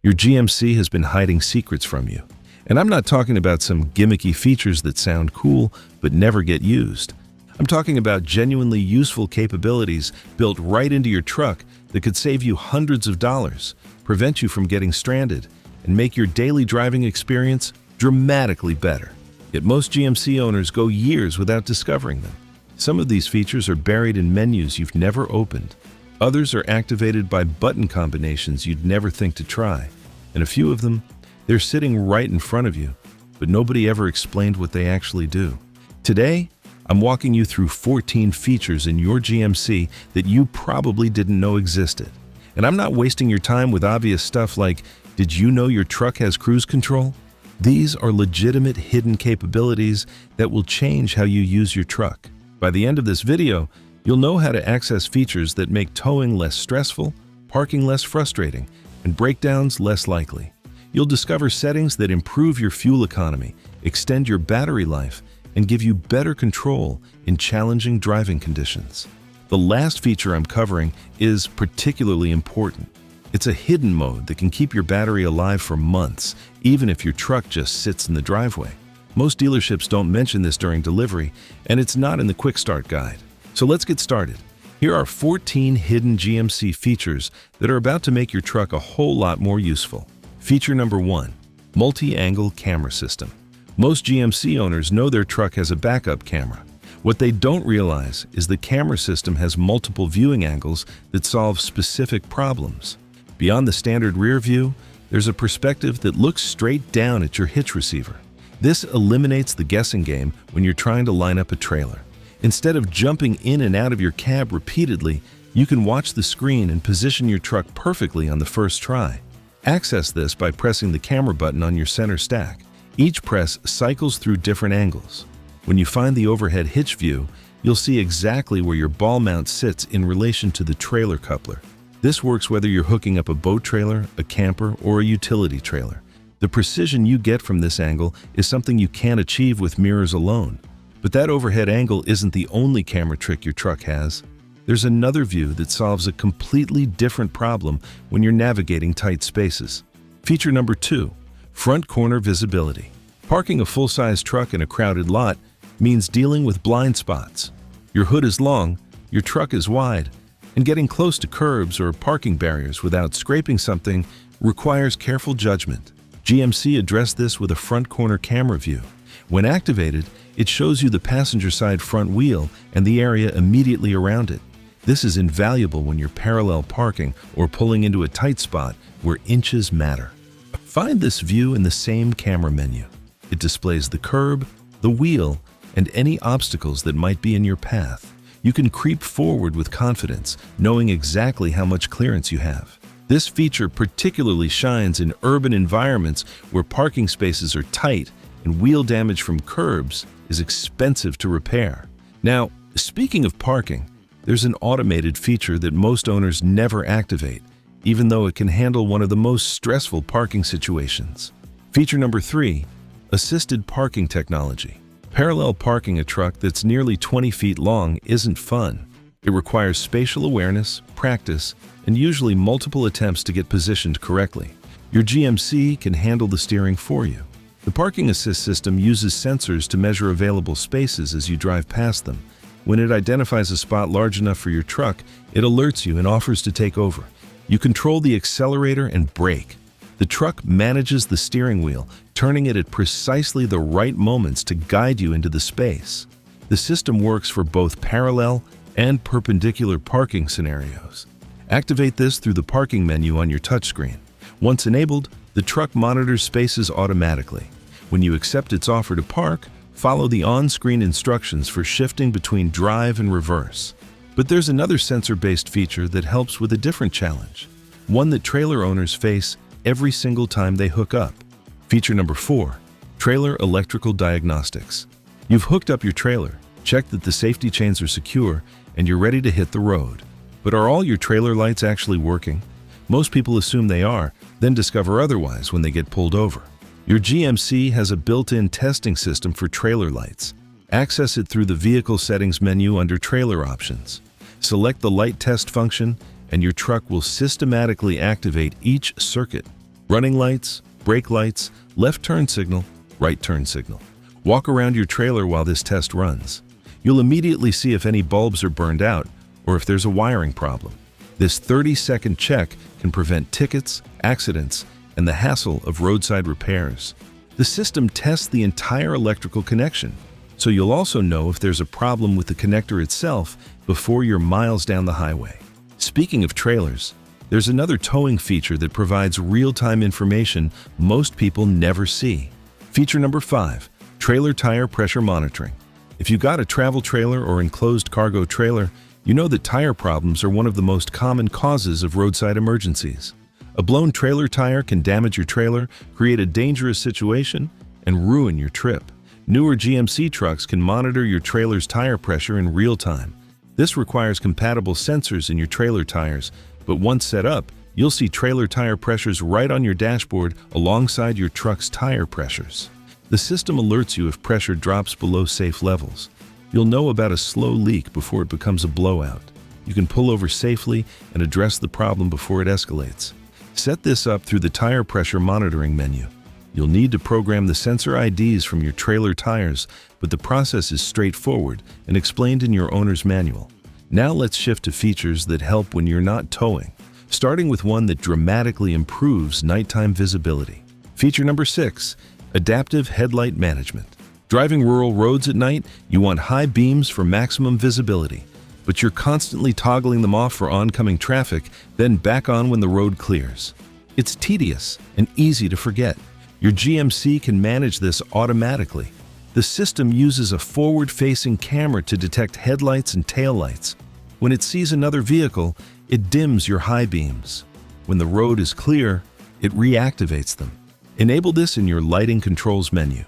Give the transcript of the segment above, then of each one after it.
Your GMC has been hiding secrets from you. And I'm not talking about some gimmicky features that sound cool but never get used. I'm talking about genuinely useful capabilities built right into your truck that could save you hundreds of dollars, prevent you from getting stranded, and make your daily driving experience dramatically better. Yet most GMC owners go years without discovering them. Some of these features are buried in menus you've never opened. Others are activated by button combinations you'd never think to try. And a few of them, they're sitting right in front of you, but nobody ever explained what they actually do. Today, I'm walking you through 14 features in your GMC that you probably didn't know existed. And I'm not wasting your time with obvious stuff like, did you know your truck has cruise control? These are legitimate hidden capabilities that will change how you use your truck. By the end of this video, you'll know how to access features that make towing less stressful, parking less frustrating, and breakdowns less likely. You'll discover settings that improve your fuel economy, extend your battery life, and give you better control in challenging driving conditions. The last feature I'm covering is particularly important. It's a hidden mode that can keep your battery alive for months, even if your truck just sits in the driveway. Most dealerships don't mention this during delivery, and it's not in the Quick Start Guide. So let's get started. Here are 14 hidden GMC features that are about to make your truck a whole lot more useful. Feature number 1, multi-angle camera system. Most GMC owners know their truck has a backup camera. What they don't realize is the camera system has multiple viewing angles that solve specific problems. Beyond the standard rear view, there's a perspective that looks straight down at your hitch receiver. This eliminates the guessing game when you're trying to line up a trailer. Instead of jumping in and out of your cab repeatedly, you can watch the screen and position your truck perfectly on the first try. Access this by pressing the camera button on your center stack. Each press cycles through different angles. When you find the overhead hitch view, you'll see exactly where your ball mount sits in relation to the trailer coupler. This works whether you're hooking up a boat trailer, a camper, or a utility trailer. The precision you get from this angle is something you can't achieve with mirrors alone. But that overhead angle isn't the only camera trick your truck has. There's another view that solves a completely different problem when you're navigating tight spaces. Feature number 2, front corner visibility. Parking a full-size truck in a crowded lot means dealing with blind spots. Your hood is long, your truck is wide, and getting close to curbs or parking barriers without scraping something requires careful judgment. GMC addressed this with a front corner camera view. When activated, it shows you the passenger side front wheel and the area immediately around it. This is invaluable when you're parallel parking or pulling into a tight spot where inches matter. Find this view in the same camera menu. It displays the curb, the wheel, and any obstacles that might be in your path. You can creep forward with confidence, knowing exactly how much clearance you have. This feature particularly shines in urban environments where parking spaces are tight and wheel damage from curbs is expensive to repair. Now, speaking of parking, there's an automated feature that most owners never activate, even though it can handle one of the most stressful parking situations. Feature number 3, assisted parking technology. Parallel parking a truck that's nearly 20 feet long isn't fun. It requires spatial awareness, practice, and usually multiple attempts to get positioned correctly. Your GMC can handle the steering for you. The parking assist system uses sensors to measure available spaces as you drive past them. When it identifies a spot large enough for your truck, it alerts you and offers to take over. You control the accelerator and brake. The truck manages the steering wheel, turning it at precisely the right moments to guide you into the space. The system works for both parallel and perpendicular parking scenarios. Activate this through the parking menu on your touchscreen. Once enabled, the truck monitors spaces automatically. When you accept its offer to park, follow the on-screen instructions for shifting between drive and reverse. But there's another sensor-based feature that helps with a different challenge, one that trailer owners face every single time they hook up. Feature number 4, trailer electrical diagnostics. You've hooked up your trailer, checked that the safety chains are secure, and you're ready to hit the road. But are all your trailer lights actually working? Most people assume they are, then discover otherwise when they get pulled over. Your GMC has a built-in testing system for trailer lights. Access it through the Vehicle Settings menu under Trailer Options. Select the Light Test function, and your truck will systematically activate each circuit. Running lights, brake lights, left turn signal, right turn signal. Walk around your trailer while this test runs. You'll immediately see if any bulbs are burned out or if there's a wiring problem. This 30-second check can prevent tickets, accidents, and the hassle of roadside repairs. The system tests the entire electrical connection, so you'll also know if there's a problem with the connector itself before you're miles down the highway. Speaking of trailers, there's another towing feature that provides real-time information most people never see. Feature number 5, trailer tire pressure monitoring. If you got a travel trailer or enclosed cargo trailer, you know that tire problems are one of the most common causes of roadside emergencies. A blown trailer tire can damage your trailer, create a dangerous situation, and ruin your trip. Newer GMC trucks can monitor your trailer's tire pressure in real time. This requires compatible sensors in your trailer tires, but once set up, you'll see trailer tire pressures right on your dashboard alongside your truck's tire pressures. The system alerts you if pressure drops below safe levels. You'll know about a slow leak before it becomes a blowout. You can pull over safely and address the problem before it escalates. Set this up through the tire pressure monitoring menu. You'll need to program the sensor IDs from your trailer tires, but the process is straightforward and explained in your owner's manual. Now let's shift to features that help when you're not towing, starting with one that dramatically improves nighttime visibility. Feature number 6, adaptive headlight management. Driving rural roads at night, you want high beams for maximum visibility, but you're constantly toggling them off for oncoming traffic, then back on when the road clears. It's tedious and easy to forget. Your GMC can manage this automatically. The system uses a forward-facing camera to detect headlights and taillights. When it sees another vehicle, it dims your high beams. When the road is clear, it reactivates them. Enable this in your lighting controls menu.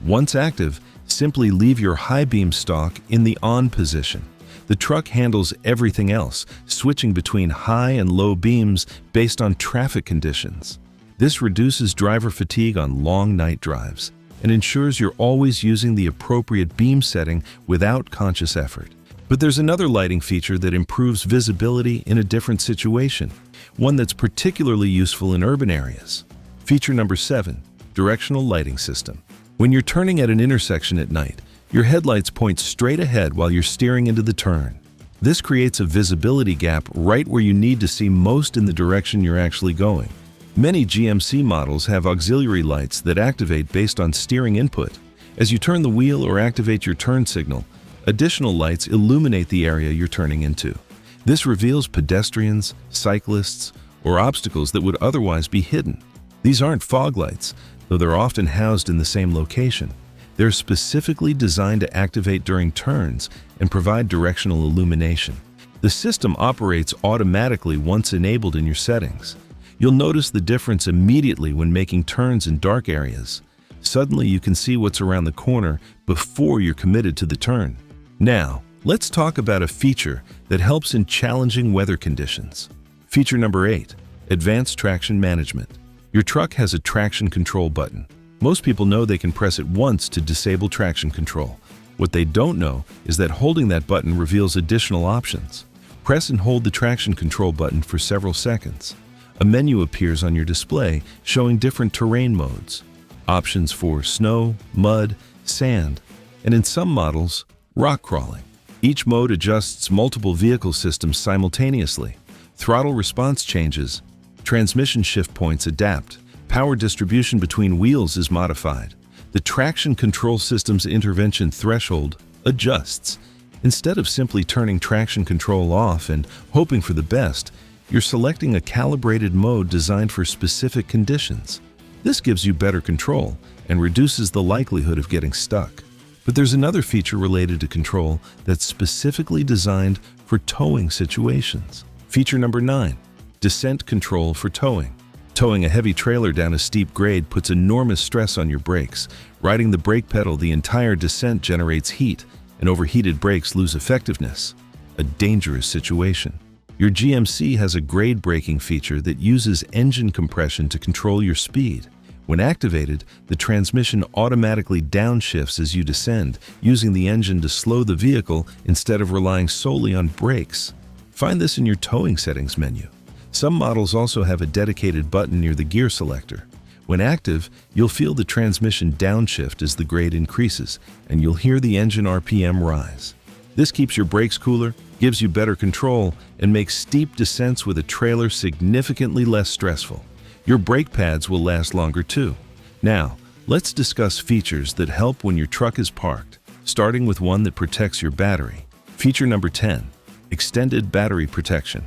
Once active, simply leave your high beam stalk in the on position. The truck handles everything else, switching between high and low beams based on traffic conditions. This reduces driver fatigue on long night drives and ensures you're always using the appropriate beam setting without conscious effort. But there's another lighting feature that improves visibility in a different situation, one that's particularly useful in urban areas. Feature number 7, directional lighting system. When you're turning at an intersection at night, your headlights point straight ahead while you're steering into the turn. This creates a visibility gap right where you need to see most in the direction you're actually going. Many GMC models have auxiliary lights that activate based on steering input. As you turn the wheel or activate your turn signal, additional lights illuminate the area you're turning into. This reveals pedestrians, cyclists, or obstacles that would otherwise be hidden. These aren't fog lights, though they're often housed in the same location. They're specifically designed to activate during turns and provide directional illumination. The system operates automatically once enabled in your settings. You'll notice the difference immediately when making turns in dark areas. Suddenly you can see what's around the corner before you're committed to the turn. Now, let's talk about a feature that helps in challenging weather conditions. Feature number 8, advanced traction management. Your truck has a traction control button. Most people know they can press it once to disable traction control. What they don't know is that holding that button reveals additional options. Press and hold the traction control button for several seconds. A menu appears on your display showing different terrain modes. Options for snow, mud, sand, and in some models, rock crawling. Each mode adjusts multiple vehicle systems simultaneously. Throttle response changes. Transmission shift points adapt. Power distribution between wheels is modified. The traction control system's intervention threshold adjusts. Instead of simply turning traction control off and hoping for the best, you're selecting a calibrated mode designed for specific conditions. This gives you better control and reduces the likelihood of getting stuck. But there's another feature related to control that's specifically designed for towing situations. Feature number 9, descent control for towing. Towing a heavy trailer down a steep grade puts enormous stress on your brakes. Riding the brake pedal the entire descent generates heat, and overheated brakes lose effectiveness. A dangerous situation. Your GMC has a grade braking feature that uses engine compression to control your speed. When activated, the transmission automatically downshifts as you descend, using the engine to slow the vehicle instead of relying solely on brakes. Find this in your towing settings menu. Some models also have a dedicated button near the gear selector. When active, you'll feel the transmission downshift as the grade increases, and you'll hear the engine RPM rise. This keeps your brakes cooler, gives you better control, and makes steep descents with a trailer significantly less stressful. Your brake pads will last longer too. Now, let's discuss features that help when your truck is parked, starting with one that protects your battery. Feature number 10, extended battery protection.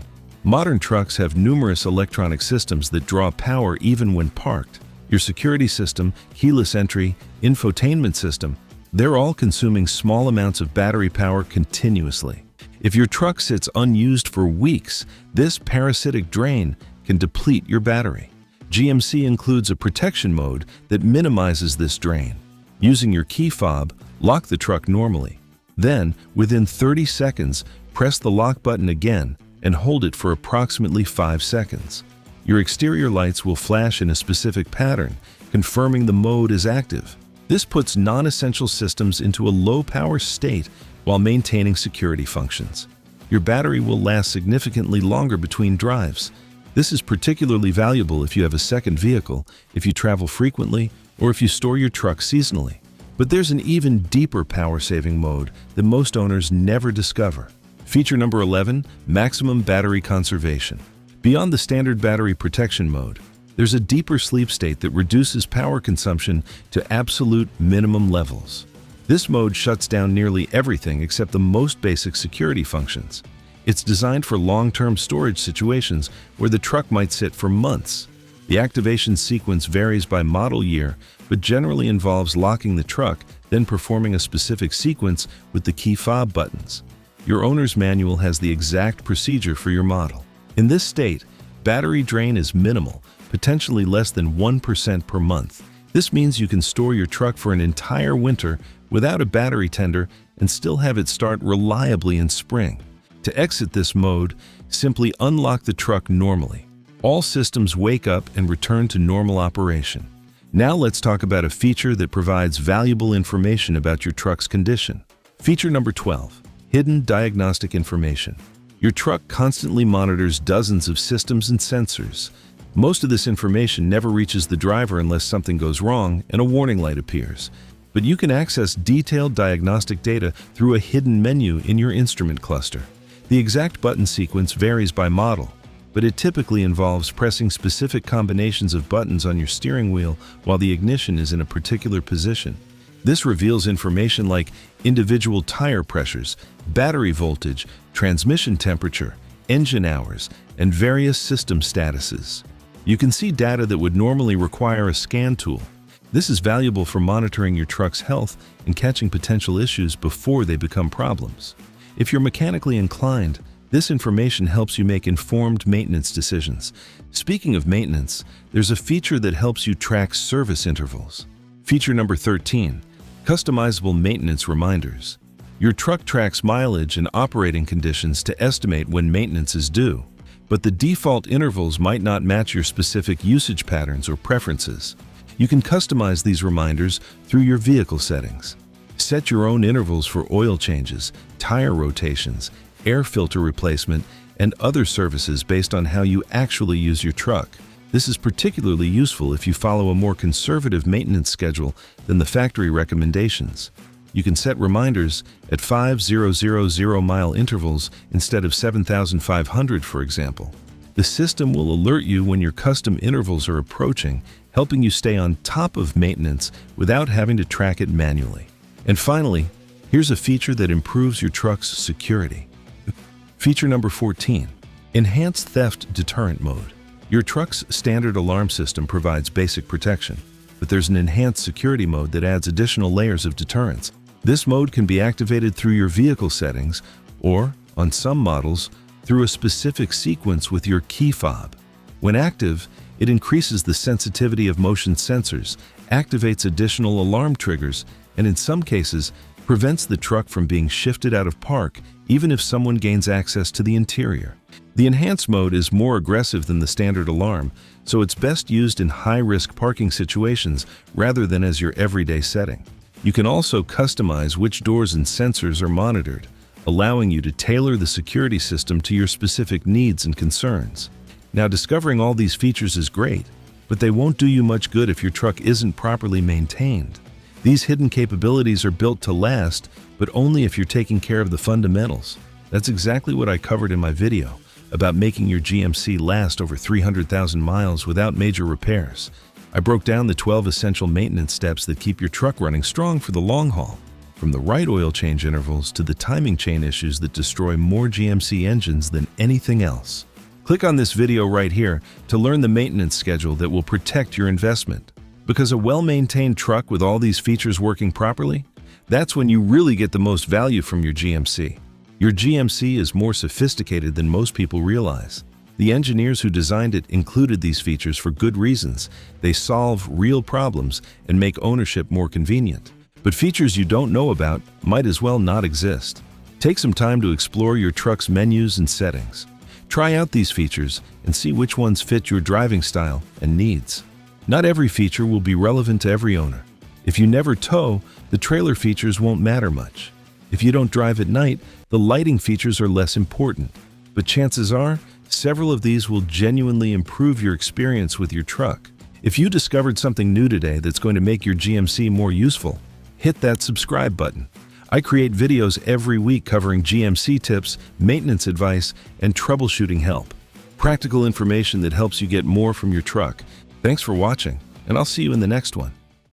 Modern trucks have numerous electronic systems that draw power even when parked. Your security system, keyless entry, infotainment system, they're all consuming small amounts of battery power continuously. If your truck sits unused for weeks, this parasitic drain can deplete your battery. GMC includes a protection mode that minimizes this drain. Using your key fob, lock the truck normally. Then, within 30 seconds, press the lock button again and hold it for approximately 5 seconds. Your exterior lights will flash in a specific pattern, confirming the mode is active. This puts non-essential systems into a low-power state while maintaining security functions. Your battery will last significantly longer between drives. This is particularly valuable if you have a second vehicle, if you travel frequently, or if you store your truck seasonally. But there's an even deeper power-saving mode that most owners never discover. Feature number 11, maximum battery conservation. Beyond the standard battery protection mode, there's a deeper sleep state that reduces power consumption to absolute minimum levels. This mode shuts down nearly everything except the most basic security functions. It's designed for long-term storage situations where the truck might sit for months. The activation sequence varies by model year, but generally involves locking the truck, then performing a specific sequence with the key fob buttons. Your owner's manual has the exact procedure for your model. In this state, battery drain is minimal, potentially less than 1% per month. This means you can store your truck for an entire winter without a battery tender and still have it start reliably in spring. To exit this mode, simply unlock the truck normally. All systems wake up and return to normal operation. Now let's talk about a feature that provides valuable information about your truck's condition. Feature number 12, hidden diagnostic information. Your truck constantly monitors dozens of systems and sensors. Most of this information never reaches the driver unless something goes wrong and a warning light appears. But you can access detailed diagnostic data through a hidden menu in your instrument cluster. The exact button sequence varies by model, but it typically involves pressing specific combinations of buttons on your steering wheel while the ignition is in a particular position. This reveals information like individual tire pressures, battery voltage, transmission temperature, engine hours, and various system statuses. You can see data that would normally require a scan tool. This is valuable for monitoring your truck's health and catching potential issues before they become problems. If you're mechanically inclined, this information helps you make informed maintenance decisions. Speaking of maintenance, there's a feature that helps you track service intervals. Feature number 13, customizable maintenance reminders. Your truck tracks mileage and operating conditions to estimate when maintenance is due, but the default intervals might not match your specific usage patterns or preferences. You can customize these reminders through your vehicle settings. Set your own intervals for oil changes, tire rotations, air filter replacement, and other services based on how you actually use your truck. This is particularly useful if you follow a more conservative maintenance schedule than the factory recommendations. You can set reminders at 5,000-mile intervals instead of 7,500, for example. The system will alert you when your custom intervals are approaching, helping you stay on top of maintenance without having to track it manually. And finally, here's a feature that improves your truck's security. Feature number 14, enhanced theft deterrent mode. Your truck's standard alarm system provides basic protection, but there's an enhanced security mode that adds additional layers of deterrence. This mode can be activated through your vehicle settings or, on some models, through a specific sequence with your key fob. When active, it increases the sensitivity of motion sensors, activates additional alarm triggers, and in some cases, prevents the truck from being shifted out of park even if someone gains access to the interior. The enhanced mode is more aggressive than the standard alarm, so it's best used in high-risk parking situations rather than as your everyday setting. You can also customize which doors and sensors are monitored, allowing you to tailor the security system to your specific needs and concerns. Now, discovering all these features is great, but they won't do you much good if your truck isn't properly maintained. These hidden capabilities are built to last, but only if you're taking care of the fundamentals. That's exactly what I covered in my video about making your GMC last over 300,000 miles without major repairs. I broke down the 12 essential maintenance steps that keep your truck running strong for the long haul, from the right oil change intervals to the timing chain issues that destroy more GMC engines than anything else. Click on this video right here to learn the maintenance schedule that will protect your investment. Because a well-maintained truck with all these features working properly, that's when you really get the most value from your GMC. Your GMC is more sophisticated than most people realize. The engineers who designed it included these features for good reasons. They solve real problems and make ownership more convenient. But features you don't know about might as well not exist. Take some time to explore your truck's menus and settings. Try out these features and see which ones fit your driving style and needs. Not every feature will be relevant to every owner. If you never tow, the trailer features won't matter much. If you don't drive at night, the lighting features are less important. But chances are, several of these will genuinely improve your experience with your truck. If you discovered something new today that's going to make your GMC more useful, hit that subscribe button. I create videos every week covering GMC tips, maintenance advice, and troubleshooting help. Practical information that helps you get more from your truck. Thanks for watching, and I'll see you in the next one.